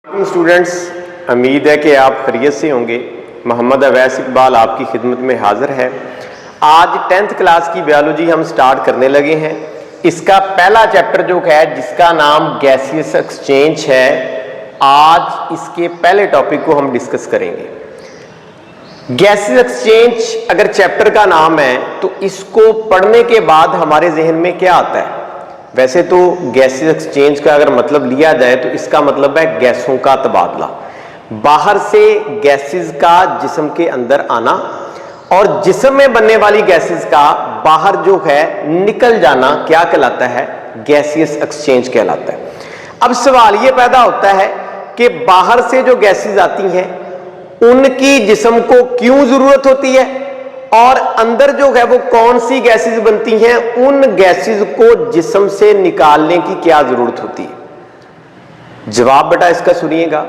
Students, उम्मीद है कि आप खैरियत से होंगे। मोहम्मद अवैस इकबाल आपकी खिदमत में हाजिर है। आज 10th क्लास की बायोलॉजी हम स्टार्ट करने लगे हैं। इसका पहला चैप्टर जो है जिसका नाम गैसियस एक्सचेंज है, आज इसके पहले टॉपिक को हम डिस्कस करेंगे। गैसियस एक्सचेंज अगर चैप्टर का नाम है तो इसको पढ़ने के बाद हमारे जहन में क्या आता है? वैसे तो गैसियस एक्सचेंज का अगर मतलब लिया जाए तो इसका मतलब है गैसों का तबादला, बाहर से गैसेस का जिस्म के अंदर आना और जिस्म में बनने वाली गैसेस का बाहर जो है निकल जाना क्या कहलाता है? गैसियस एक्सचेंज कहलाता है। अब सवाल ये पैदा होता है कि बाहर से जो गैसेस आती हैं उनकी जिस्म को क्यों जरूरत होती है और अंदर जो है वो कौन सी गैसेस बनती हैं, उन गैसेस को जिस्म से निकालने की क्या जरूरत होती है? जवाब बेटा इसका सुनिएगा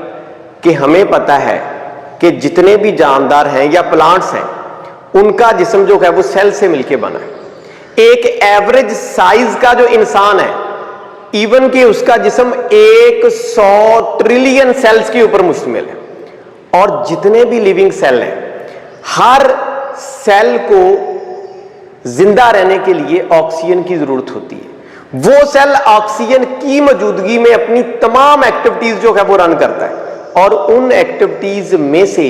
कि हमें पता है कि जितने भी जानदार हैं या प्लांट्स हैं उनका जिस्म जो है वो सेल से मिलकर बना है। एक एवरेज साइज का जो इंसान है, इवन कि उसका जिस्म 100 ट्रिलियन सेल्स के ऊपर मुश्तमिल है और जितने भी लिविंग सेल हैं हर सेल को जिंदा रहने के लिए ऑक्सीजन की जरूरत होती है। वो सेल ऑक्सीजन की मौजूदगी में अपनी तमाम एक्टिविटीज जो है वो रन करता है और उन एक्टिविटीज में से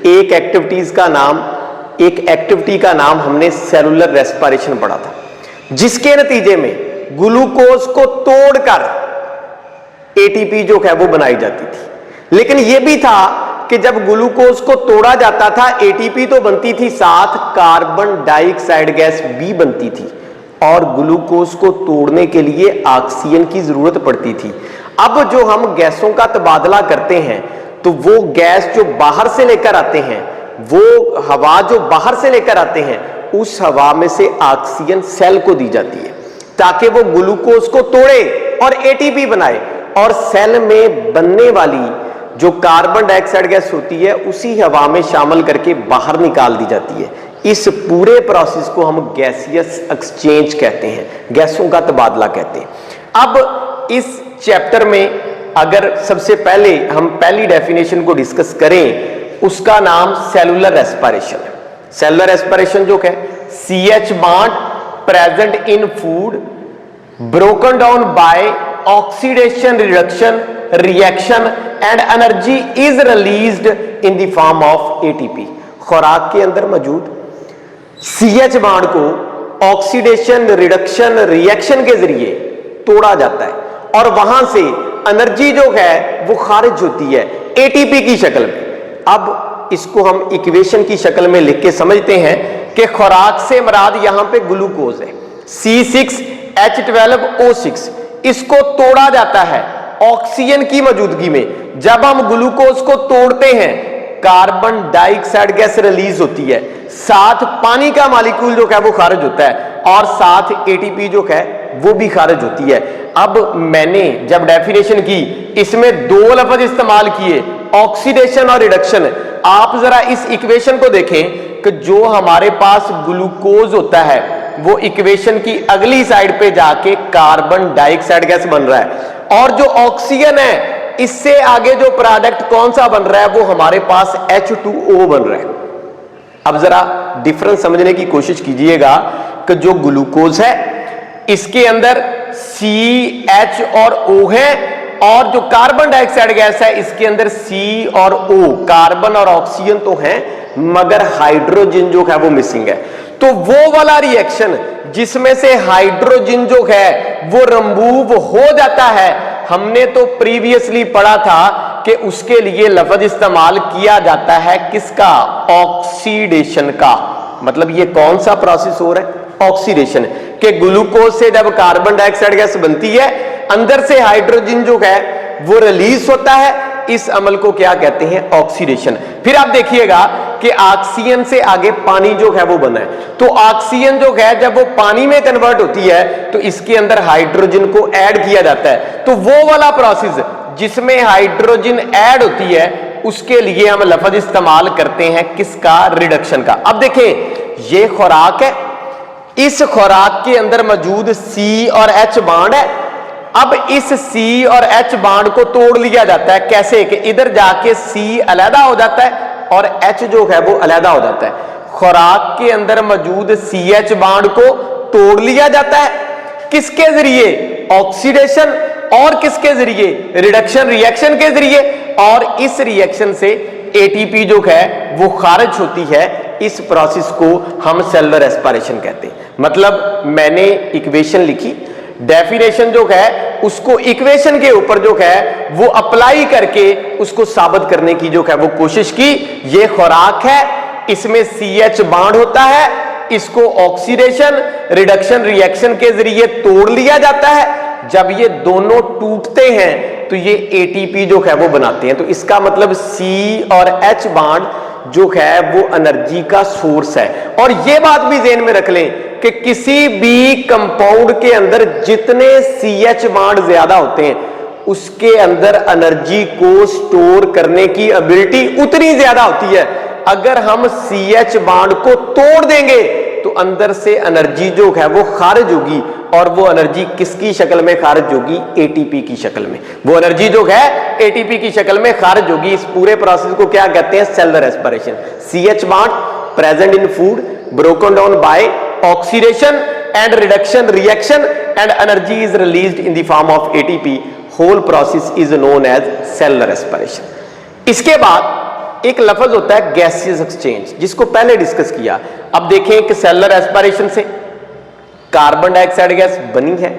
एक एक्टिविटी का नाम हमने सेलुलर रेस्पिरेशन पढ़ा था, जिसके नतीजे में ग्लूकोज को तोड़कर एटीपी जो है वो बनाई जाती थी। लेकिन यह भी था कि जब ग्लूकोज को तोड़ा जाता था एटीपी तो बनती थी, साथ कार्बन डाइऑक्साइड गैस भी बनती थी और ग्लूकोज को तोड़ने के लिए ऑक्सीजन की जरूरत पड़ती थी। अब जो हम गैसों का तबादला करते हैं तो वो गैस जो बाहर से लेकर आते हैं, वो हवा जो बाहर से लेकर आते हैं, उस हवा में से ऑक्सीजन सेल को दी जाती है ताकि वो ग्लूकोज को तोड़े और एटीपी बनाए और सेल में बनने वाली जो कार्बन डाइऑक्साइड गैस होती है उसी हवा में शामिल करके बाहर निकाल दी जाती है। इस पूरे प्रोसेस को हम गैसियस एक्सचेंज कहते हैं, गैसों का तबादला कहते हैं। अब इस चैप्टर में अगर सबसे पहले हम पहली डेफिनेशन को डिस्कस करें, उसका नाम सेलुलर रेस्पिरेशन है। सेलुलर रेस्पिरेशन जो है CH bond present in food broken down by oxidation reduction reaction and energy is released in the form of ATP. खुराक के अंदर मौजूद CH बॉन्ड को ऑक्सीडेशन रिडक्शन रिएक्शन के जरिए तोड़ा जाता है और वहां से एनर्जी जो है वो खारिज होती है एटीपी की शक्ल में। अब इसको हम इक्वेशन की शक्ल में लिख के समझते हैं कि खुराक से मुराद यहां पे ग्लूकोज है, C6H12O6। इसको तोड़ा जाता है ऑक्सीजन की मौजूदगी में। जब हम ग्लूकोज को तोड़ते हैं कार्बन डाइऑक्साइड गैस रिलीज होती है, साथ पानी का मॉलिक्यूल जो है वो खारिज होता है और साथ एटीपी जो है वो भी खारिज होती है। अब मैंने जब डेफिनेशन की इसमें दो लफ्ज इस्तेमाल किए, ऑक्सीडेशन और रिडक्शन। आप जरा इस इक्वेशन को देखें कि जो हमारे पास ग्लूकोज होता है वो इक्वेशन की अगली साइड पे जाके कार्बन डाइऑक्साइड गैस बन रहा है और जो ऑक्सीजन है इससे आगे जो प्रोडक्ट कौन सा बन रहा है वो हमारे पास H2O बन रहा है। अब जरा डिफरेंस समझने की कोशिश कीजिएगा कि जो ग्लूकोज है इसके अंदर CH और O है और जो कार्बन डाइऑक्साइड गैस है इसके अंदर C और O, कार्बन और ऑक्सीजन तो है मगर हाइड्रोजन जो है वो मिसिंग है। तो वो वाला रिएक्शन जिसमें से हाइड्रोजन जो है वो रिमूव हो जाता है, हमने तो प्रीवियसली पढ़ा था कि उसके लिए लफ्ज इस्तेमाल किया जाता है किसका? ऑक्सीडेशन का। मतलब ये कौन सा प्रोसेस हो रहा है? ऑक्सीडेशन। कि ग्लूकोज से जब कार्बन डाइऑक्साइड गैस बनती है अंदर से हाइड्रोजन जो है वो रिलीज होता है, इस अमल को क्या कहते हैं? ऑक्सीडेशन। फिर आप देखिएगा कि ऑक्सीजन से आगे पानी जो है वो बना है, तो ऑक्सीजन जो है जब वो पानी में कन्वर्ट होती है तो इसके अंदर हाइड्रोजन को ऐड किया जाता है। तो वो वाला प्रोसेस जिसमें हाइड्रोजन ऐड होती है उसके लिए हम लफ्ज इस्तेमाल करते हैं किसका? रिडक्शन का। अब देखें ये खुराक है, इस खुराक के अंदर मौजूद C और H बॉन्ड है अब इस C और H बांड को तोड़ लिया जाता है। कैसे कि इधर जाके C अलहदा हो जाता है और H जो है वो अलहदा हो जाता है। खुराक के अंदर मौजूद CH बांड को तोड़ लिया जाता है किसके जरिए? ऑक्सीडेशन और किसके जरिए? रिडक्शन रिएक्शन के जरिए। और इस रिएक्शन से ATP जो है वो खारिज होती है। इस प्रोसेस को हम सेलुलर एस्पिरेशन कहते हैं। मतलब मैंने इक्वेशन लिखी, डेफिनेशन जो है उसको इक्वेशन के ऊपर जो है वो अप्लाई करके उसको साबित करने की जो है वो कोशिश की। ये खुराक है, इसमें CH बांड होता है, इसको ऑक्सीडेशन रिडक्शन रिएक्शन के जरिए तोड़ लिया जाता है। जब ये दोनों टूटते हैं तो ये ATP जो है वो बनाते हैं। तो इसका मतलब C और H बांड जो है वो एनर्जी का सोर्स है। और ये बात भी ध्यान में रख लें कि किसी भी कंपाउंड के अंदर जितने CH बांड ज्यादा होते हैं उसके अंदर एनर्जी को स्टोर करने की एबिलिटी उतनी ज्यादा होती है। अगर हम CH बांड को तोड़ देंगे तो अंदर से एनर्जी जो है वो खारिज होगी। और वो एनर्जी किसकी शक्ल में खारिज होगी? ATP की शक्ल में। वो एनर्जी जो है ATP की शक्ल में खारिज होगी। इस पूरे प्रोसेस को क्या कहते हैं? Cellular aspiration. CH bond present in food broken down by oxidation and reduction reaction and energy is released in the form of ATP। Whole process is known as cellular aspiration. इसके बाद एक लफ्ज होता है गैसियस एक्सचेंज, जिसको पहले discuss किया। अब देखें कि सेलुलर एस्पिरेशन से कार्बन डाइऑक्साइड गैस बनी है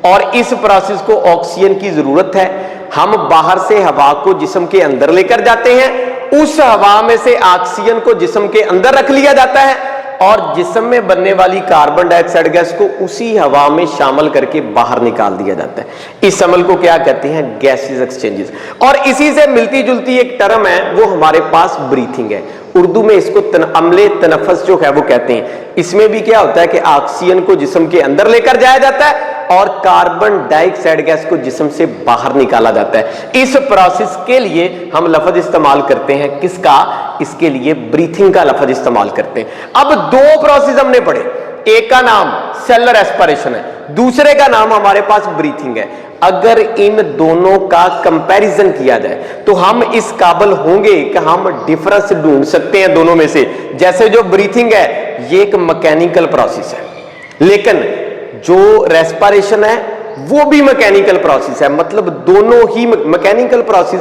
और इस प्रोसेस को ऑक्सीजन की जरूरत है। हम बाहर से हवा को जिस्म के अंदर लेकर जाते हैं, उस हवा में से ऑक्सीजन को जिस्म के अंदर रख लिया जाता है और जिस्म में बनने वाली कार्बन डाइऑक्साइड गैस को उसी हवा में शामिल करके बाहर निकाल दिया जाता है। इस अमल को क्या कहते हैं? Gaseous exchanges. और इसी से मिलती जुलती एक टर्म है, वो हमारे पास ब्रीथिंग है। उर्दू में इसको अमले तनफस जो है वो कहते हैं। इसमें भी क्या होता है कि ऑक्सीजन को जिस्म के अंदर लेकर जाया जाता है और कार्बन डाइऑक्साइड गैस को जिस्म से बाहर निकाला जाता है। इस प्रोसेस के लिए हम लफ्ज इस्तेमाल करते हैं किसका? इसके लिए ब्रीथिंग का लफ्ज इस्तेमाल करते हैं। अब दो प्रोसेस हमने पढ़े, एक का नाम सेलुलर एस्पिरेशन है, दूसरे का नाम हमारे पास ब्रीथिंग है। अगर इन दोनों का कंपैरिजन किया जाए तो हम इस काबिल होंगे कि हम डिफरेंस ढूंढ सकते हैं दोनों में से। जैसे जो ब्रीथिंग है ये एक मैकेनिकल प्रोसेस है, लेकिन जो रेस्पिरेशन है वो भी मैकेनिकल प्रोसेस है। मतलब दोनों ही मैकेनिकल प्रोसेस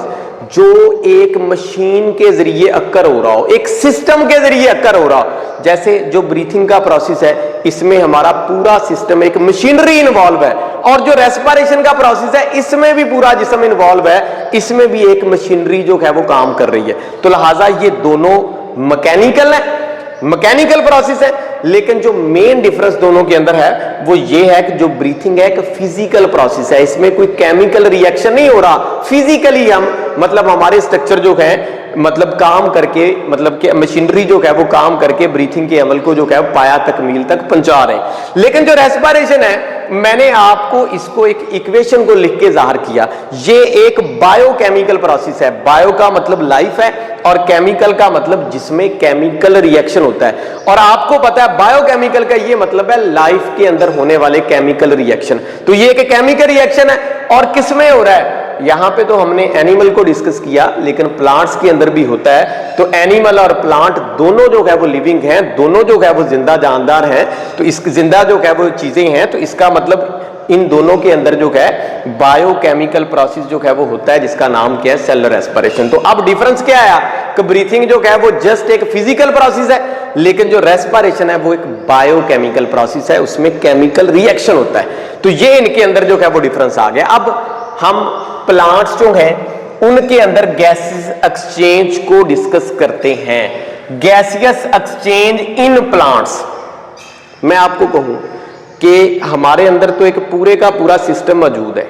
जो एक मशीन के जरिए अक्कर हो रहा हो, एक सिस्टम के जरिए अक्कर हो रहा हो। जैसे जो ब्रीथिंग का प्रोसेस है इसमें हमारा पूरा सिस्टम, एक मशीनरी इन्वॉल्व है। और जो रेस्पिरेशन का प्रोसेस है इसमें भी पूरा जिस्म इन्वॉल्व है, इसमें भी एक मशीनरी जो है वो काम कर रही है। तो लिहाजा ये दोनों मैकेनिकल है, मैकेनिकल प्रोसेस है। लेकिन जो मेन डिफरेंस दोनों के अंदर है वो ये है कि जो ब्रीथिंग है एक फिजिकल प्रोसेस है, इसमें कोई केमिकल रिएक्शन नहीं हो रहा। फिजिकली हम मतलब हमारे स्ट्रक्चर जो है मतलब काम करके, मतलब कि मशीनरी जो है वो काम करके ब्रीथिंग के अमल को जो है पाया तकमील तक पहुंचा रहे हैं। लेकिन जो रेस्पिरेशन है मैंने आपको इसको एक इक्वेशन को लिख के जाहिर किया। ये एक बायोकेमिकल प्रोसेस है। बायो का मतलब लाइफ है और केमिकल का मतलब जिसमें केमिकल रिएक्शन होता है। और आपको पता है बायोकेमिकल का ये मतलब है लाइफ के अंदर होने वाले केमिकल रिएक्शन। तो ये एक केमिकल रिएक्शन है और किसमें हो रहा है? यहां पे तो हमने एनिमल को डिस्कस किया, लेकिन प्लांट्स के अंदर भी होता है। तो एनिमल और प्लांट दोनों जो है वो लिविंग हैं, दोनों जो है वो जिंदा जानदार हैं। तो इस जिंदा जो है वो चीजें हैं, तो इसका मतलब इन दोनों के अंदर जो है बायोकेमिकल प्रोसेस जो है वो होता है, जिसका नाम क्या है? Cellular aspiration. तो अब डिफरेंस क्या आया कि ब्रीथिंग जो है वो जस्ट एक फिजिकल प्रोसेस है, लेकिन जो रेस्पिरेशन है वो एक बायोकेमिकल प्रोसेस है, उसमें केमिकल रिएक्शन होता है। तो ये इनके अंदर जो है वो डिफरेंस आ गया। अब हम प्लांट्स जो हैं उनके अंदर गैसियस एक्सचेंज को डिस्कस करते हैं। Gaseous exchange in plants. मैं आपको कहूं कि हमारे अंदर तो एक पूरे का पूरा सिस्टम मौजूद है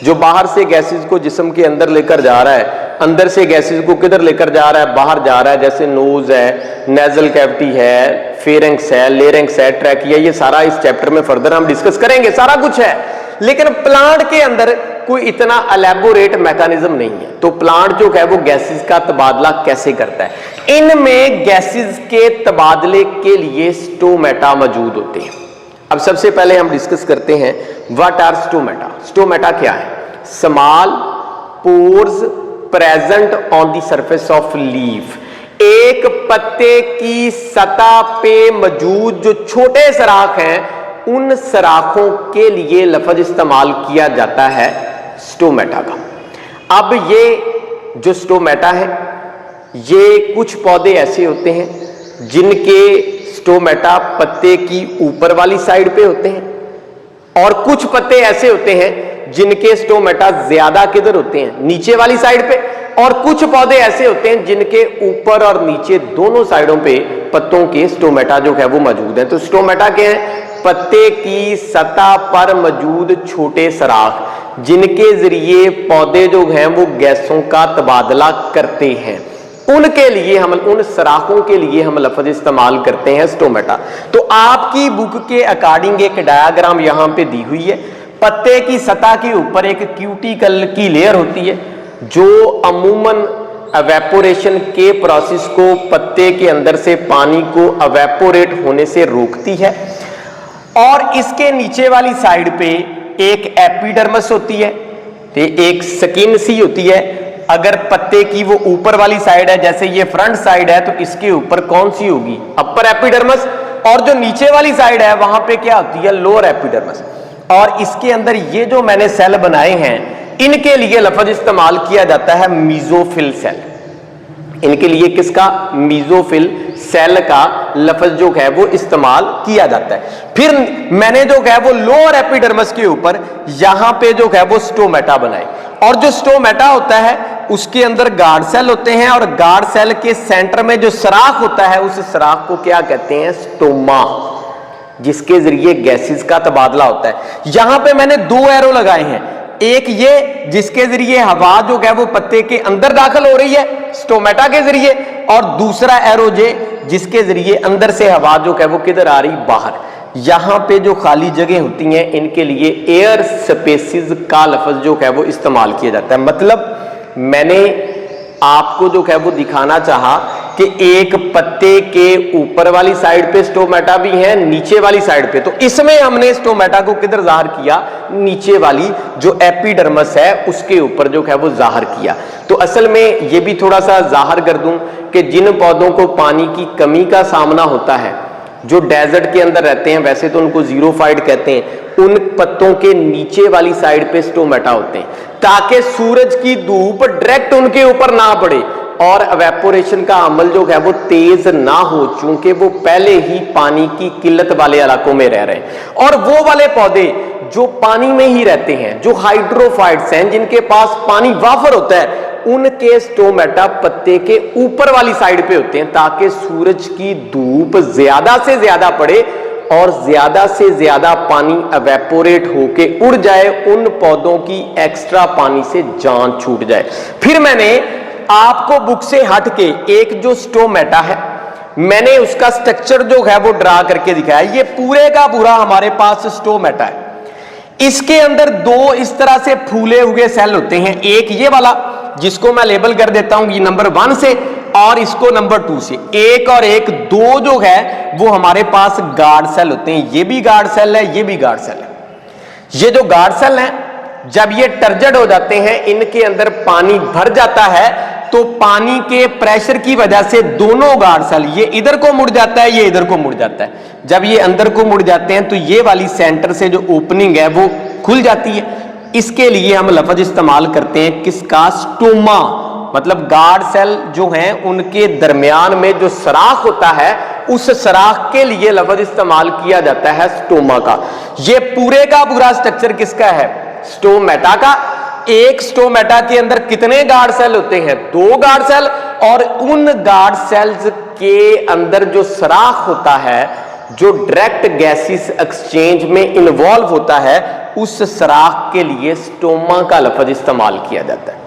जो बाहर से गैसेस को जिस्म के अंदर लेकर जा रहा है, अंदर से गैसेस को किधर लेकर जा रहा है? बाहर जा रहा है। जैसे नोज है, नेजल कैविटी है, फेरेंक्स है, लेरेंक्स है, ट्रैकिया, ये सारा इस चैप्टर में फर्दर हम डिस्कस करेंगे, सारा कुछ है। लेकिन प्लांट के अंदर कोई इतना एलैबोरेट मैकेनिज्म नहीं है। तो प्लांट जो है वो गैसेस का तबादला कैसे करता है? इनमें गैसेस के तबादले के लिए स्टोमेटा मौजूद होते हैं। अब सबसे पहले हम डिस्कस करते हैं व्हाट आर स्टोमेटा? स्टोमेटा क्या है? Small pores present on the surface of leaf, एक पत्ते की सतह पे मौजूद जो छोटे सराख हैं, उन सराखों के लिए लफ्ज इस्तेमाल किया जाता है स्टोमेटा का। अब ये जो स्टोमेटा है, ये कुछ पौधे ऐसे होते हैं जिनके स्टोमेटा पत्ते की ऊपर वाली साइड पे होते हैं, और कुछ पत्ते ऐसे होते हैं जिनके स्टोमेटा ज्यादा किधर होते हैं? नीचे वाली साइड पे। और कुछ पौधे ऐसे होते हैं जिनके ऊपर और नीचे दोनों साइडों पे पत्तों के स्टोमेटा जो है वो मौजूद है। तो स्टोमेटा क्या है? पत्ते की सतह पर मौजूद छोटे सराख, जिनके जरिए पौधे जो हैं वो गैसों का तबादला करते हैं, उनके लिए हम, उन सराखों के लिए हम लफ्ज इस्तेमाल करते हैं स्टोमेटा। तो आपकी बुक के अकॉर्डिंग एक डायग्राम यहां पे दी हुई है। पत्ते की सतह के ऊपर एक क्यूटिकल की लेयर होती है जो अमूमन एवेपोरेशन के प्रोसेस को, पत्ते के अंदर से पानी को एवेपोरेट होने से रोकती है, और इसके नीचे वाली साइड पे एक एपिडर्मिस होती है, एक स्किन सी होती है। अगर पत्ते की वो ऊपर वाली साइड है, जैसे ये फ्रंट साइड है, तो इसके ऊपर कौन सी होगी? Upper epidermis. और जो नीचे वाली साइड है वहां पे क्या होती है? Lower epidermis. और इसके अंदर ये जो मैंने सेल बनाए हैं, इनके लिए लफ्ज इस्तेमाल किया जाता है मीजोफिल सेल। इनके लिए किसका? मीजोफिल सेल का लफ्ज जो है वो इस्तेमाल किया जाता है। फिर मैंने जो है वो लोअर एपिडर्मिस के ऊपर यहां पे जो है वो स्टोमेटा बनाए, और जो स्टोमेटा होता है उसके अंदर गार्ड सेल होते हैं, और गार्ड सेल के सेंटर में जो सराख होता है, उस सराख को क्या कहते हैं? स्टोमा, जिसके जरिए गैसेस का तबादला होता है। यहां पे मैंने दो एरो लगाए हैं, एक ये जिसके जरिए हवा जो है वो पत्ते के अंदर दाखिल हो रही है स्टोमेटा के जरिए, और दूसरा एरो जे जिसके जरिए अंदर से हवा जो है वो किधर आ रही? बाहर। यहां पे जो खाली जगह होती हैं, इनके लिए एयर स्पेसिस का लफ्ज जो है वो इस्तेमाल किया जाता है। मतलब मैंने आपको जो है वो दिखाना चाहा कि एक पत्ते के ऊपर वाली साइड पे स्टोमेटा भी है, नीचे वाली साइड पे। तो इसमें हमने स्टोमेटा को किधर जाहिर किया? नीचे वाली जो एपिडर्मिस है उसके ऊपर जो है वो जाहिर किया। तो असल में ये भी थोड़ा सा जाहिर कर दूं कि जिन पौधों को पानी की कमी का सामना होता है, जो डेजर्ट के अंदर रहते हैं, वैसे तो उनको जीरोफाइट कहते हैं, उन पत्तों के नीचे वाली साइड पे स्टोमेटा होते हैं, ताकि सूरज की धूप डायरेक्ट उनके ऊपर ना पड़े और एवेपोरेशन का अमल जो है वो तेज ना हो, चूंकि वो पहले ही पानी की किल्लत वाले इलाकों में रह रहे हैं। और वो वाले पौधे जो पानी में ही रहते हैं, जो हाइड्रोफाइट्स हैं, जिनके पास पानी वाफर होता है, उनके स्टोमेटा पत्ते के ऊपर वाली साइड पे होते हैं, ताकि सूरज की धूप ज्यादा से ज्यादा पड़े और ज्यादा से ज्यादा पानी एवेपोरेट होके उड़ जाए, उन पौधों की एक्स्ट्रा पानी से जान छूट जाए। फिर मैंने आपको बुक से हटके एक जो स्टोमेटा है, मैंने उसका स्ट्रक्चर जो है वो ड्रा करके दिखाया। ये पूरे का पूरा हमारे पास स्टोमेटा है। इसके अंदर दो इस तरह से फूले हुए सेल होते हैं, एक ये वाला जिसको मैं लेबल कर देता हूं ये नंबर 1 से, और इसको नंबर 2 से। एक और एक दो जो है वो हमारे पास गार्ड सेल होते हैं। ये भी गार्ड सेल है, ये भी गार्ड सेल है। ये जो गार्ड सेल है, जब ये टर्जड हो जाते हैं, इनके अंदर पानी भर जाता है, तो पानी के प्रेशर की वजह से दोनों गार्ड सेल, ये इधर को मुड़ जाता है, ये इधर को मुड़ जाता है। जब ये अंदर को मुड़ जाते हैं तो ये वाली सेंटर से जो ओपनिंग है वो खुल जाती है। इसके लिए हम लफ्ज इस्तेमाल करते हैं किसका? स्टोमा। मतलब गार्ड सेल जो हैं उनके दरमियान में जो सराख होता है, उस सराख के लिए लफ्ज इस्तेमाल किया जाता है स्टोमा का। ये पूरे का पूरा स्ट्रक्चर किसका है? स्टोमेटा का। एक स्टोमेटा के अंदर कितने गार्ड सेल होते हैं? 2 गार्ड सेल। और उन गार्ड सेल्स के अंदर जो सराख होता है, जो डायरेक्ट गैसेस एक्सचेंज में इन्वॉल्व होता है, उस सराख के लिए स्टोमा का लफ्ज इस्तेमाल किया जाता है।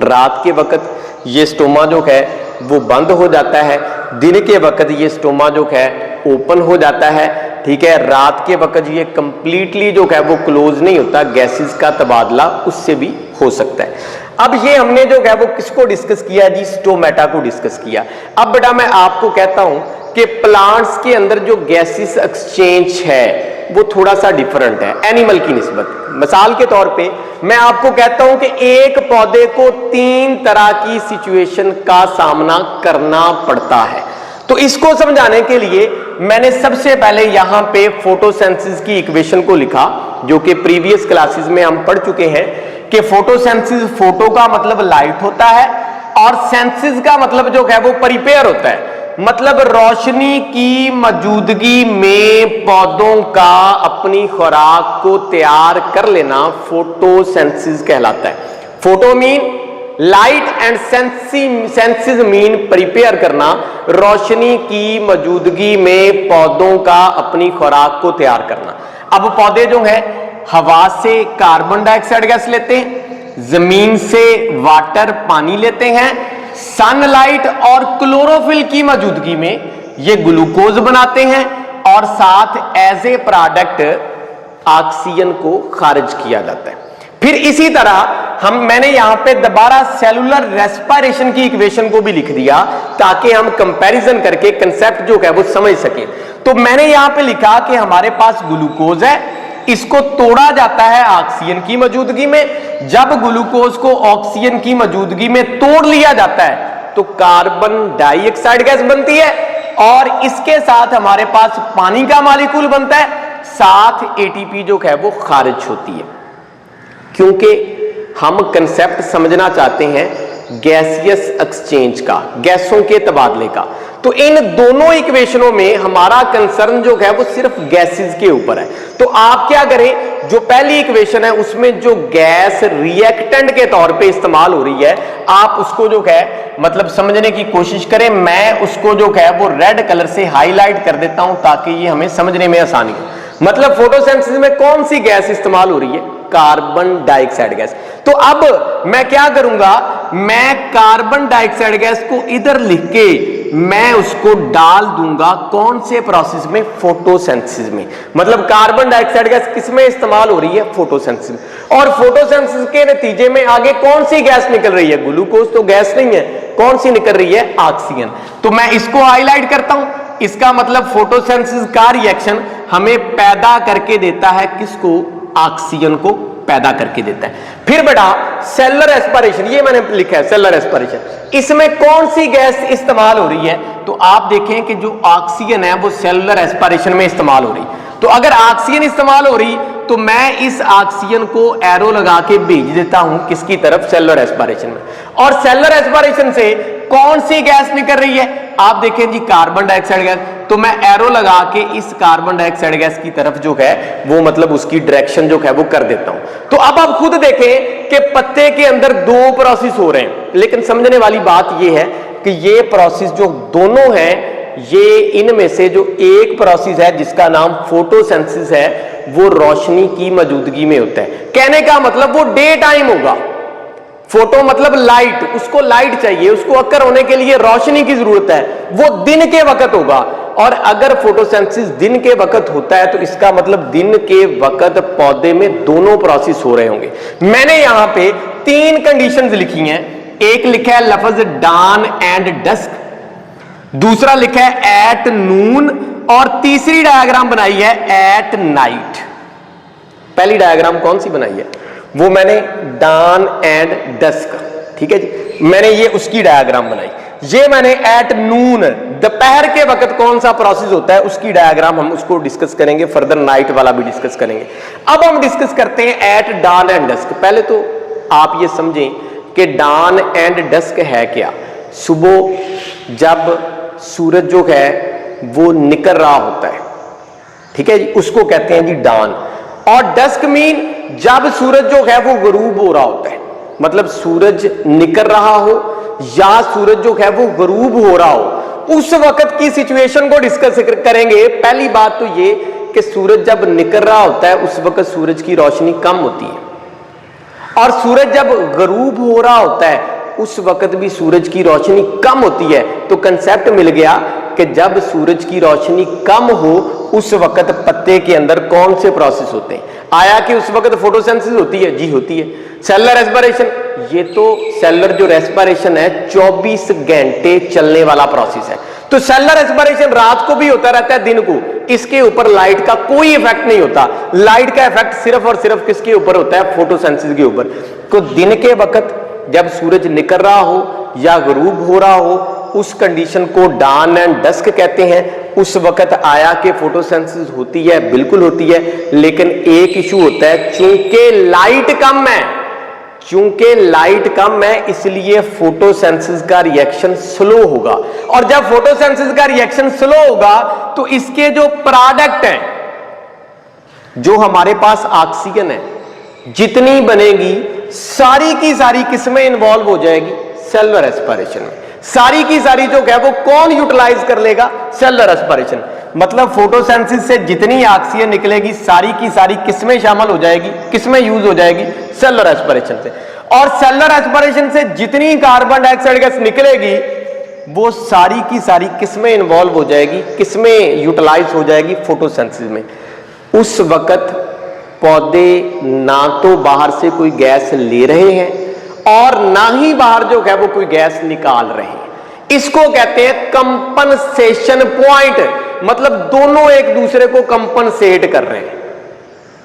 रात के वक्त ये स्टोमा जो है वो बंद हो जाता है, दिन के वक्त ये स्टोमा जो है ओपन हो जाता है। ठीक है, रात के वक्त ये कंप्लीटली जो है वो क्लोज नहीं होता, गैसेस का तबादला उससे भी हो सकता है। अब ये हमने जो है वो किसको डिस्कस किया जी? स्टोमेटा को डिस्कस किया। अब बेटा मैं आपको कहता हूं कि प्लांट्स के अंदर जो गैसेस एक्सचेंज है वो थोड़ा सा डिफरेंट है एनिमल की निस्बत। मिसाल के तौर पे मैं आपको कहता हूं कि एक पौधे को 3 तरह की सिचुएशन का सामना करना पड़ता है। तो इसको समझाने के लिए मैंने सबसे पहले यहां पे फोटोसिंथेसिस की इक्वेशन को लिखा, जो कि प्रीवियस क्लासेस में हम पढ़ चुके हैं कि फोटोसिंथेसिस, फोटो का मतलब लाइट होता है और सेंसिस का मतलब जो है वो परिपेयर होता है, मतलब रोशनी की मौजूदगी में पौधों का अपनी खुराक को तैयार कर लेना फोटोसिंथेसिस कहलाता है। Photo mean light and synthesis mean prepare करना, रोशनी की मौजूदगी में पौधों का अपनी खुराक को तैयार करना। अब पौधे जो है हवा से कार्बन डाइऑक्साइड गैस लेते हैं, जमीन से वाटर पानी लेते हैं, सनलाइट और क्लोरोफिल की मौजूदगी में ये ग्लूकोज बनाते हैं और साथ एज ए प्रोडक्ट ऑक्सीजन को खारिज किया जाता है। फिर इसी तरह मैंने यहां पे दोबारा सेलुलर रेस्पिरेशन की इक्वेशन को भी लिख दिया ताकि हम कंपैरिजन करके कंसेप्ट जो है वो समझ सके। तो मैंने यहां पे लिखा कि हमारे पास ग्लूकोज है, इसको तोड़ा जाता है ऑक्सीजन की मौजूदगी में। जब ग्लूकोज को ऑक्सीजन की मौजूदगी में तोड़ लिया जाता है तो कार्बन डाइऑक्साइड गैस बनती है और इसके साथ हमारे पास पानी का मॉलिक्यूल बनता है, साथ एटीपी जो है वो खारिज होती है। क्योंकि हम कंसेप्ट समझना चाहते हैं गैसियस एक्सचेंज का, गैसों के तबादले का, तो इन दोनों इक्वेशनों में हमारा कंसर्न जो है वो सिर्फ गैसेस के ऊपर है। तो आप क्या करें, जो पहली इक्वेशन है उसमें जो गैस रिएक्टेंट के तौर पे इस्तेमाल हो रही है, आप उसको जो है मतलब समझने की कोशिश करें। मैं उसको जो है वो रेड कलर से हाईलाइट कर देता हूं ताकि ये हमें समझने में आसानी हो। मतलब फोटोसिंथेसिस में कौन सी गैस इस्तेमाल हो रही है, कार्बन डाइऑक्साइड गैस। तो अब मैं क्या करूंगा, मैं कार्बन डाइऑक्साइड गैस को इधर लिख के मैं उसको डाल दूंगा कौन से प्रोसेस में, फोटोसिंथेसिस में। मतलब कार्बन डाइऑक्साइड गैस किस में इस्तेमाल हो रही है, फोटोसिंथेसिस। और फोटोसिंथेसिस के नतीजे में आगे कौन सी गैस निकल रही है, ग्लूकोज तो गैस नहीं है, कौन सी निकल रही है, ऑक्सीजन। तो मैं इसको हाईलाइट करता हूं, इसका मतलब फोटोसिंथेसिस का रिएक्शन हमें पैदा करके देता है, किसको, ऑक्सीजन को पैदा करके देता है। फिर बेटा सेलुलर रेस्पिरेशन, ये मैंने लिखा है सेलुलर रेस्पिरेशन, इसमें कौन सी गैस इस्तेमाल हो रही है, तो आप देखें कि जो ऑक्सीजन है वो सेलुलर रेस्पिरेशन में इस्तेमाल हो रही। तो अगर ऑक्सीजन इस्तेमाल हो रही तो मैं इस ऑक्सीजन को एरो लगा के भेज देता हूं किसकी तरफ, सेलुलर रेस्पिरेशन में। और सेलुलर रेस्पिरेशन से कौन सी गैस निकल रही है, आप देखें जी कार्बन डाइऑक्साइड गैस। तो मैं एरो लगा के इस कार्बन डाइऑक्साइड गैस की तरफ जो है वो मतलब उसकी डायरेक्शन जो है वो कर देता हूं। तो अब आप खुद देखें कि पत्ते के अंदर 2 प्रोसेस हो रहे हैं, लेकिन समझने वाली बात ये है कि ये प्रोसेस जो दोनों हैं, ये इनमें से जो एक प्रोसेस है जिसका नाम फोटोसिंथेसिस है वो रोशनी की मौजूदगी में होता है। कहने का मतलब वो डे टाइम होगा। फोटो मतलब लाइट, उसको लाइट चाहिए, उसको अक्कर होने के लिए रोशनी की जरूरत है, वो दिन के वक्त होगा। और अगर फोटोसिंथेसिस दिन के वक्त होता है तो इसका मतलब दिन के वक्त पौधे में दोनों प्रोसेस हो रहे होंगे। मैंने यहां पे 3 कंडीशंस लिखी हैं, एक लिखा है लफ्ज डान एंड डस्क, दूसरा लिखा है एट नून और तीसरी डायग्राम बनाई है एट नाइट। पहली डायग्राम कौन सी बनाई है, वो मैंने डान एंड डस्क, ठीक है जी, मैंने ये उसकी डायग्राम बनाई। ये मैंने एट नून, दोपहर के वक्त कौन सा प्रोसेस होता है उसकी डायग्राम हम उसको डिस्कस करेंगे, फर्दर नाइट वाला भी डिस्कस करेंगे। अब हम डिस्कस करते हैं एट डान एंड डस्क। पहले तो आप ये समझें कि डान एंड डस्क है क्या। सुबह जब सूरज जो है वो निकल रहा होता है, ठीक है जी, उसको कहते हैं जी डान। और डस्क मीन जब सूरज जो है वो गरूब हो रहा होता है, मतलब सूरज निकल रहा हो या सूरज जो है वो गरूब हो रहा हो, उस वक्त की सिचुएशन को डिस्कस करेंगे। पहली बात तो ये कि सूरज जब निकल रहा होता है उस वक्त सूरज की रोशनी कम होती है, और सूरज जब गरूब हो रहा होता है उस वक्त भी सूरज की रोशनी कम होती है। तो कंसेप्ट मिल गया कि जब सूरज की रोशनी कम हो उस वक्त पत्ते के अंदर कौन से प्रोसेस होते हैं। आया कि उस वक्त फोटोसिंथेसिस होती है, जी होती है। सेलुलर रेस्पिरेशन, ये तो सेलुलर जो रेस्पिरेशन है 24 घंटे चलने वाला प्रोसेस है। तो सेलुलर रेस्पिरेशन रात को भी होता रहता है, दिन को, इसके ऊपर लाइट का कोई इफेक्ट नहीं होता। लाइट का इफेक्ट सिर्फ और सिर्फ किसके ऊपर होता है? फोटोसिंथेसिस के ऊपर। तो दिन के वक्त जब सूरज निकल रहा हो या गरूब हो रहा हो, उस कंडीशन को डान एंड डस्क कहते हैं। उस वक्त आया कि फोटोसिंथेसिस होती है, बिल्कुल होती है, लेकिन एक इशू होता है, चूंकि लाइट कम है, इसलिए फोटोसिंथेसिस का रिएक्शन स्लो होगा। और जब फोटोसिंथेसिस का रिएक्शन स्लो होगा तो इसके जो प्रोडक्ट हैं, जो हमारे पास ऑक्सीजन है, जितनी बनेगी सारी की सारी किसमें इन्वॉल्व हो जाएगी? सेलुलर रेस्पिरेशन में। सारी की सारी जो है वो कौन यूटिलाइज कर लेगा? Cellular respiration. मतलब फोटोसिंथेसिस से जितनी ऑक्सीजन निकलेगी सारी की सारी किसमें शामिल हो जाएगी? किसमें यूज हो जाएगी? सेलुलर रेस्पिरेशन से। और सेलुलर रेस्पिरेशन से जितनी कार्बन डाइऑक्साइड गैस निकलेगी वो सारी की सारी किसमें इन्वॉल्व हो जाएगी? किसमें यूटिलाइज हो जाएगी? फोटोसिंथेसिस में। उस वक्त पौधे ना तो बाहर से कोई गैस ले रहे हैं और ना ही बाहर जो है वो कोई गैस निकाल रहे हैं। इसको कहते हैं कंपनसेशन पॉइंट। मतलब दोनों एक दूसरे को कंपनसेट कर रहे हैं,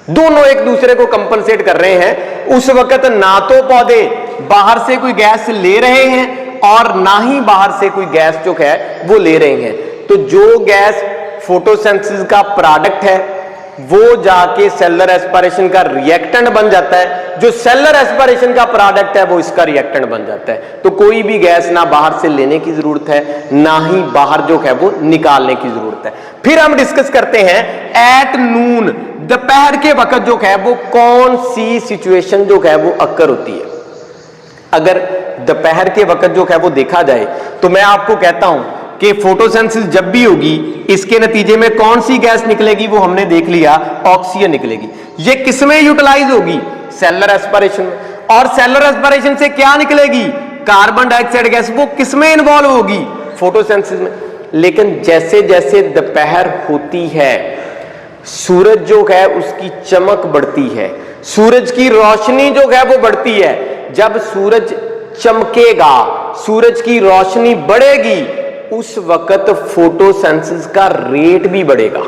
दोनों एक दूसरे को कंपनसेट कर रहे हैं। उस वक्त ना तो पौधे बाहर से कोई गैस ले रहे हैं और ना ही बाहर से कोई गैस जो है वो ले रहे हैं। तो जो गैस फोटोसिंथेसिस का प्रोडक्ट है वो जाके सेलुलर रेस्पिरेशन का रिएक्टेंट बन जाता है, जो सेलुलर रेस्पिरेशन का प्रोडक्ट है वो इसका रिएक्टेंट बन जाता है। तो कोई भी गैस ना बाहर से लेने की जरूरत है, ना ही बाहर जो है वो निकालने की जरूरत है। फिर हम डिस्कस करते हैं एट नून, दोपहर के वक्त जो है वो कौन सी सिचुएशन जो है वो अक्कर होती है। अगर दोपहर के वक्त जो है वो देखा जाए तो मैं आपको कहता हूं कि फोटोसिंथेसिस जब भी होगी इसके नतीजे में कौन सी गैस निकलेगी? वो हमने देख लिया, ऑक्सीजन निकलेगी। ये किसमें यूटिलाइज होगी? सेलुलर रेस्पिरेशन में। और सेलुलर रेस्पिरेशन से क्या निकलेगी? Carbon dioxide gas. वो किसमें इन्वॉल्व होगी? फोटोसिंथेसिस में। लेकिन जैसे जैसे दोपहर होती है सूरज जो है उसकी चमक बढ़ती है, सूरज की रोशनी जो है वो बढ़ती है। जब सूरज चमकेगा, सूरज की रोशनी बढ़ेगी, उस वक्त फोटोसिंथेसिस का रेट भी बढ़ेगा।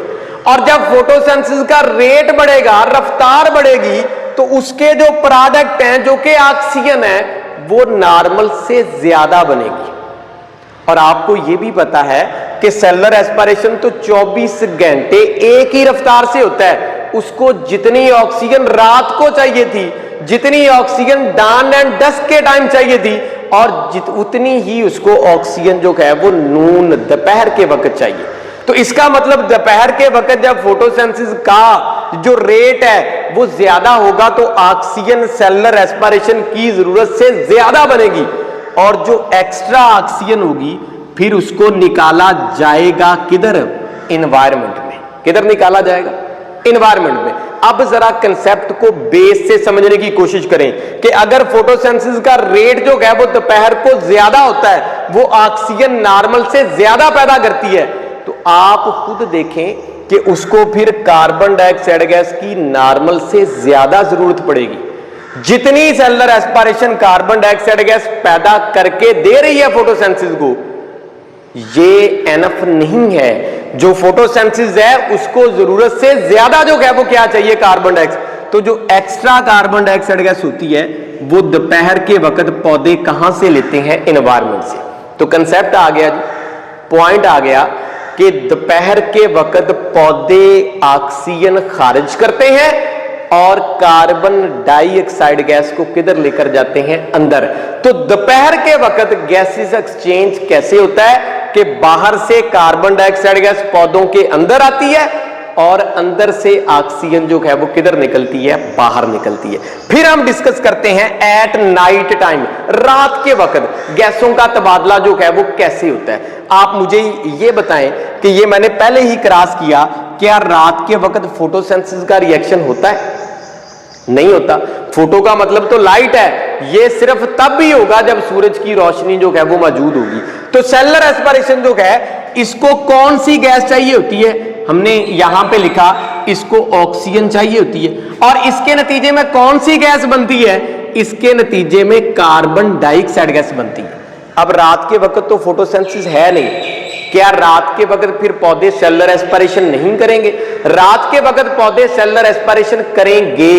और जब फोटोसिंथेसिस का रेट बढ़ेगा, रफ्तार बढ़ेगी, तो उसके जो प्रोडक्ट हैं जो कि ऑक्सीजन है वो नॉर्मल से ज्यादा बनेगी। और आपको यह भी पता है कि सेलुलर रेस्पिरेशन तो 24 घंटे एक ही रफ्तार से होता है। उसको जितनी ऑक्सीजन रात को चाहिए थी, जितनी ऑक्सीजन डान एंड डस्क के टाइम चाहिए थी, और उतनी ही उसको ऑक्सीजन जो है वो नून दोपहर के वक्त चाहिए। तो इसका मतलब दोपहर के वक्त जब फोटोसिंथेसिस का जो रेट है वो ज्यादा होगा तो ऑक्सीजन सेलुलर रेस्पिरेशन की जरूरत से ज्यादा बनेगी। और जो एक्स्ट्रा ऑक्सीजन होगी फिर उसको निकाला जाएगा किधर? एनवायरनमेंट में। किधर निकाला जाएगा? एनवायरनमेंट में। अब जरा कंसेप्ट को बेस से समझने की कोशिश करें कि अगर फोटोसिंथेसिस का रेट जो है वो दोपहर को ज्यादा होता है, वो ऑक्सीजन नॉर्मल से ज्यादा पैदा करती है, तो आप खुद देखें कि उसको फिर कार्बन डाइऑक्साइड गैस की नॉर्मल से ज्यादा जरूरत पड़ेगी। जितनी cellular respiration carbon dioxide gas पैदा करके दे रही है फोटोसिंथेसिस को, ये एनफ नहीं है। जो फोटोसिंथेसिस है उसको जरूरत से ज्यादा जो है वो क्या चाहिए? Carbon dioxide. तो जो एक्स्ट्रा कार्बन डाइऑक्साइड गैस होती है वो दोपहर के वक्त पौधे कहां से लेते हैं? एनवायरनमेंट से। तो कंसेप्ट आ गया जी, पॉइंट आ गया कि दोपहर के वक्त पौधे ऑक्सीजन खारिज करते हैं और कार्बन डाइऑक्साइड गैस को किधर लेकर जाते हैं? अंदर। तो दोपहर के वक्त गैसेस एक्सचेंज कैसे होता है कि बाहर से कार्बन डाइऑक्साइड गैस पौधों के अंदर आती है और अंदर से ऑक्सीजन जो है वो किधर निकलती है? बाहर निकलती है। फिर हम डिस्कस करते हैं एट नाइट टाइम, रात के वक्त गैसों का तबादला जो है वो कैसे होता है। आप मुझे ये बताएं कि ये मैंने पहले ही क्रॉस किया, क्या रात के वक्त फोटोसिंथेसिस का रिएक्शन होता है? नहीं होता। फोटो का मतलब तो लाइट है, ये सिर्फ तब भी होगा जब सूरज की रोशनी जो है वो मौजूद होगी। तो सेलुलर रेस्पिरेशन जो है इसको कौन सी गैस चाहिए होती है? हमने यहां पे लिखा इसको ऑक्सीजन चाहिए होती है। और इसके नतीजे में कौन सी गैस बनती है? इसके नतीजे में कार्बन डाइऑक्साइड गैस बनती है। अब रात के वक्त तो फोटोसिंथेसिस है नहीं, क्या रात के वक्त फिर पौधे सेलुलर एस्पिरेशन नहीं करेंगे? रात के वक्त पौधे सेलुलर एस्पिरेशन करेंगे,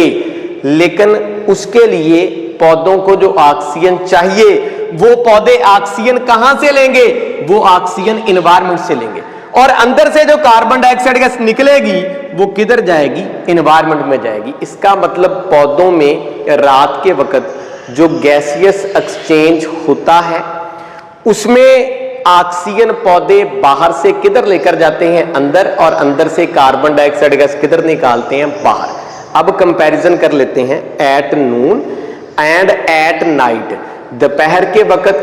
लेकिन उसके लिए पौधों को जो ऑक्सीजन चाहिए वो पौधे ऑक्सीजन कहां से लेंगे? वो ऑक्सीजन एनवायरनमेंट से लेंगे। और अंदर से जो कार्बन डाइऑक्साइड गैस निकलेगी वो किधर जाएगी? एनवायरनमेंट में जाएगी। इसका मतलब पौधों में रात के वक्त जो गैसियस एक्सचेंज होता है उसमें ऑक्सीजन पौधे बाहर से किधर लेकर जाते हैं? अंदर, और अंदर से कार्बन डाइऑक्साइड गैस किधर निकालते हैं? बाहर। अब कंपैरिजन कर लेते हैं at noon and at night. दोपहर के वक्त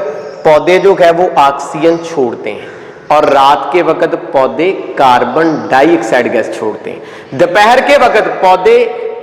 पौधे जो है वो ऑक्सीजन छोड़ते हैं और रात के वक्त पौधे कार्बन डाइऑक्साइड गैस छोड़ते हैं। दोपहर के वक्त पौधे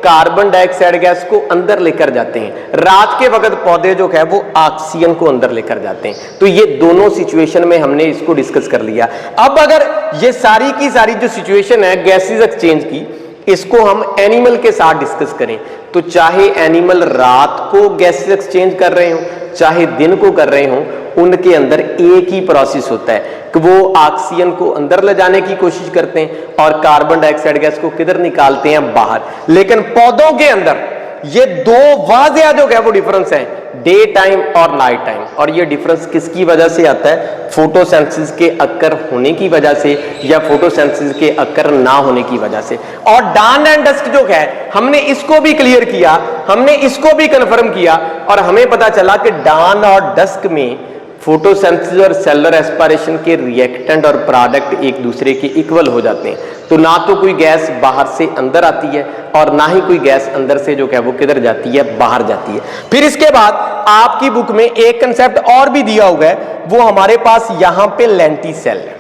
कार्बन डाइऑक्साइड गैस को अंदर लेकर जाते हैं, रात के वक्त पौधे जो है वो ऑक्सीजन को अंदर लेकर जाते हैं। तो ये दोनों सिचुएशन में हमने इसको डिस्कस कर लिया। अब अगर ये सारी की सारी जो सिचुएशन है गैसेस एक्सचेंज की, इसको हम एनिमल के साथ डिस्कस करें तो चाहे एनिमल रात को गैसेस एक्सचेंज कर रहे हो चाहे दिन को कर रहे हो, उनके अंदर एक ही प्रोसेस होता है कि वो ऑक्सीजन को अंदर ले जाने की कोशिश करते हैं और कार्बन डाइऑक्साइड गैस को किधर निकालते हैं? बाहर। लेकिन पौधों के अंदर ये दो वाज़ेह जो है वो डिफरेंस है, डे टाइम और नाइट टाइम। और ये डिफरेंस किसकी वजह से आता है? फोटोसिंथेसिस के अक्कर होने की वजह से या फोटोसिंथेसिस के अक्कर ना होने की वजह से। और डान एंड डस्क जो है हमने इसको भी क्लियर किया, हमने इसको भी कंफर्म किया और हमें पता चला कि डान और डस्क में फोटोसिंथेसिस और सेलुलर एस्पिरेशन के रिएक्टेंट और प्रोडक्ट एक दूसरे के इक्वल हो जाते हैं। तो ना तो कोई गैस बाहर से अंदर आती है और ना ही कोई गैस अंदर से जो है वो किधर जाती है? बाहर जाती है। फिर इसके बाद आपकी बुक में एक कंसेप्ट और भी दिया हुआ है, वो हमारे पास यहां पे लेंटिसेल है।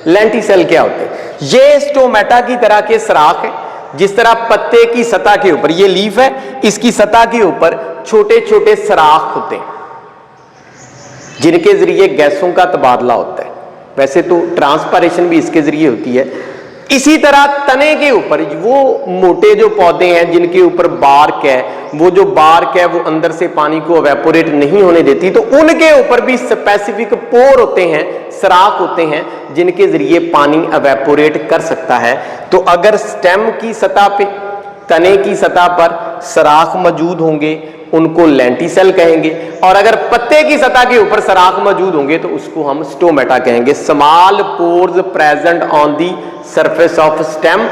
लेंटिसेल क्या होते हैं? ये स्टोमेटा की तरह के सराख है। जिस तरह पत्ते की सतह के ऊपर, ये लीफ है, इसकी सतह के ऊपर छोटे छोटे सराख होते हैं जिनके जरिए गैसों का तबादला होता है। वैसे तो ट्रांसपायरेशन भी इसके जरिए होती है। इसी तरह तने के ऊपर वो मोटे जो पौधे हैं जिनके ऊपर बार्क है, वो जो बार्क है वो अंदर से पानी को एवेपोरेट नहीं होने देती, तो उनके ऊपर भी स्पेसिफिक पोर होते हैं, सराख होते हैं जिनके जरिए पानी एवेपोरेट कर सकता है। तो अगर स्टेम की सतह पे, तने की सतह पर सराख मौजूद होंगे उनको लेंटिसेल कहेंगे, और अगर पत्ते की सतह के ऊपर सराख मौजूद होंगे तो उसको हम स्टोमेटा कहेंगे। Small pores present on the surface of stem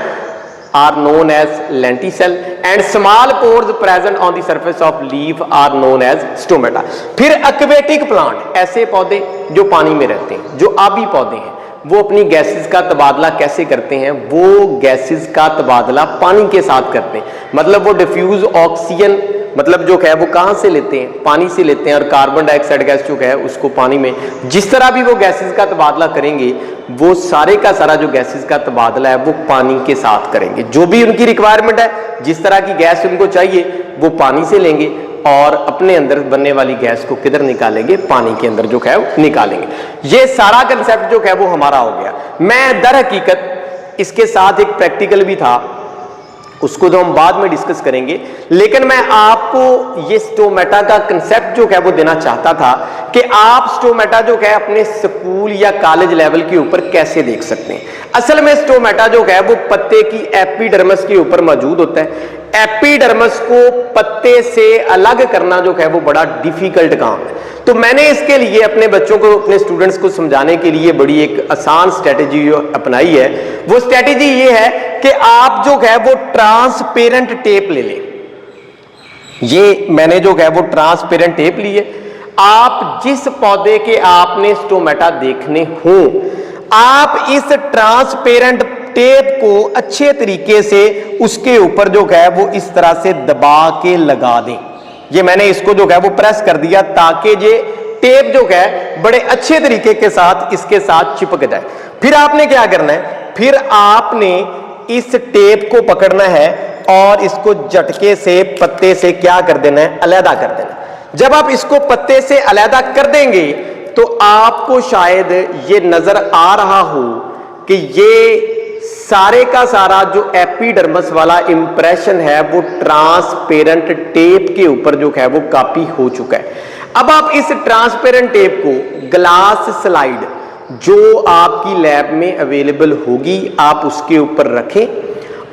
are known as lenticel and small pores present on the surface of leaf are known as stomata. फिर एक्वेटिक प्लांट, ऐसे पौधे जो पानी में रहते हैं, जो आबी पौधे हैं, वो अपनी गैसेस का तबादला कैसे करते हैं? वो गैसेस का तबादला पानी के साथ करते हैं। मतलब वो डिफ्यूज ऑक्सीजन मतलब जो है वो कहां से लेते हैं? पानी से लेते हैं, और कार्बन डाइऑक्साइड गैस जो है उसको पानी में, जिस तरह भी वो गैसेस का तबादला करेंगे वो सारे का सारा जो गैसेस का तबादला है वो पानी के साथ करेंगे। जो भी उनकी रिक्वायरमेंट है, जिस तरह की गैस उनको चाहिए वो पानी से लेंगे और अपने अंदर बनने वाली गैस को किधर निकालेंगे? पानी के अंदर जो है निकालेंगे। ये सारा कंसेप्ट जो है वो हमारा हो गया। मैं दर हकीकत इसके साथ एक प्रैक्टिकल भी था, उसको तो हम बाद में डिस्कस करेंगे, लेकिन मैं आपको ये स्टोमेटा का कंसेप्ट जो है वो देना चाहता था कि आप स्टोमेटा जो है अपने स्कूल या कॉलेज लेवल के ऊपर कैसे देख सकते हैं। असल में स्टोमेटा जो है वो पत्ते की एपिडर्मिस के ऊपर मौजूद होता है। एपिडर्मिस को पत्ते से अलग करना जो है वो बड़ा डिफिकल्ट काम है। तो मैंने इसके लिए अपने बच्चों को, अपने स्टूडेंट्स को समझाने के लिए बड़ी एक आसान स्ट्रेटेजी अपनाई है। वो स्ट्रेटेजी ये है कि आप जो है वो ट्रांसपेरेंट टेप ले लें। ये मैंने जो है वो ट्रांसपेरेंट टेप ली है। आप जिस पौधे के आपने स्टोमेटा देखने हो, आप इस ट्रांसपेरेंट टेप को अच्छे तरीके से उसके ऊपर जो है वो इस तरह से दबा के लगा दें। ये मैंने इसको जो है वो प्रेस कर दिया ताकि ये टेप जो है बड़े अच्छे तरीके के साथ इसके साथ चिपक जाए। फिर आपने क्या करना है? फिर आपने इस टेप को पकड़ना है और इसको झटके से पत्ते से क्या कर देना है? अलग कर देना। जब आप इसको पत्ते से अलग कर देंगे तो आपको शायद ये नजर आ रहा हो कि ये सारे का सारा जो एपिडर्मिस वाला इंप्रेशन है वो ट्रांसपेरेंट टेप के ऊपर जो है वो कॉपी हो चुका है। अब आप इस ट्रांसपेरेंट टेप को ग्लास स्लाइड जो आपकी लैब में अवेलेबल होगी आप उसके ऊपर रखें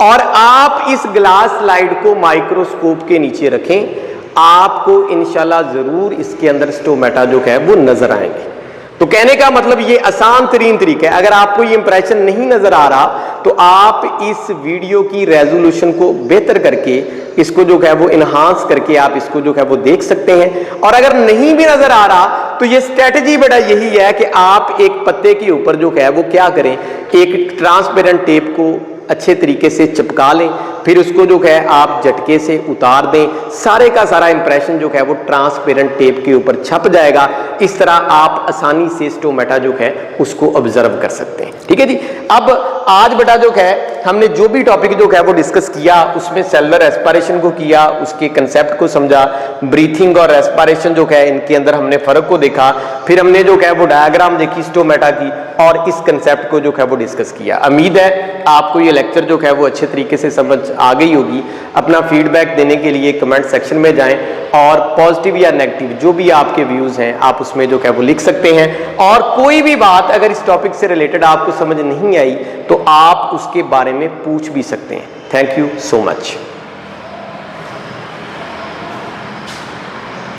और आप इस ग्लास स्लाइड को माइक्रोस्कोप के नीचे रखें। आपको इंशाल्लाह जरूर इसके अंदर स्टोमेटा जो है वो नजर आएंगे। तो कहने का मतलब ये आसान तरीन तरीका है। अगर आपको ये इंप्रेशन नहीं नजर आ रहा तो आप इस वीडियो की रेजोल्यूशन को बेहतर करके इसको जो है वो इनहांस करके आप इसको जो है वो देख सकते हैं। और अगर नहीं भी नजर आ रहा तो ये स्ट्रेटजी बेटा यही है कि आप एक पत्ते के ऊपर जो है वो क्या करें, एक ट्रांसपेरेंट टेप को अच्छे तरीके से चिपका लें, फिर उसको जो है आप झटके से उतार दें। सारे का सारा इंप्रेशन जो है वो ट्रांसपेरेंट टेप के ऊपर छप जाएगा। इस तरह आप आसानी से स्टोमेटा जो है उसको ऑब्जर्व कर सकते हैं। ठीक है जी। अब आज बेटा जो है हमने जो भी टॉपिक जो है वो डिस्कस किया उसमें सेलुलर रेस्पिरेशन को किया, उसके कंसेप्ट को समझा, ब्रीथिंग और रेस्पिरेशन जो है इनके अंदर हमने फर्क को देखा, फिर हमने जो है वो डायग्राम देखी स्टोमेटा की और इस कंसेप्ट को जो है वो डिस्कस किया। उम्मीद है आपको ये लेक्चर जो है वो अच्छे तरीके से समझ आ गई होगी। अपना फीडबैक देने के लिए कमेंट सेक्शन में जाएं और पॉजिटिव या नेगेटिव जो भी आपके व्यूज हैं आप उसमें जो है वो लिख सकते हैं। और कोई भी बात अगर इस टॉपिक से रिलेटेड आपको समझ नहीं आई तो आप उसके बारे में पूछ भी सकते हैं। Thank you so much.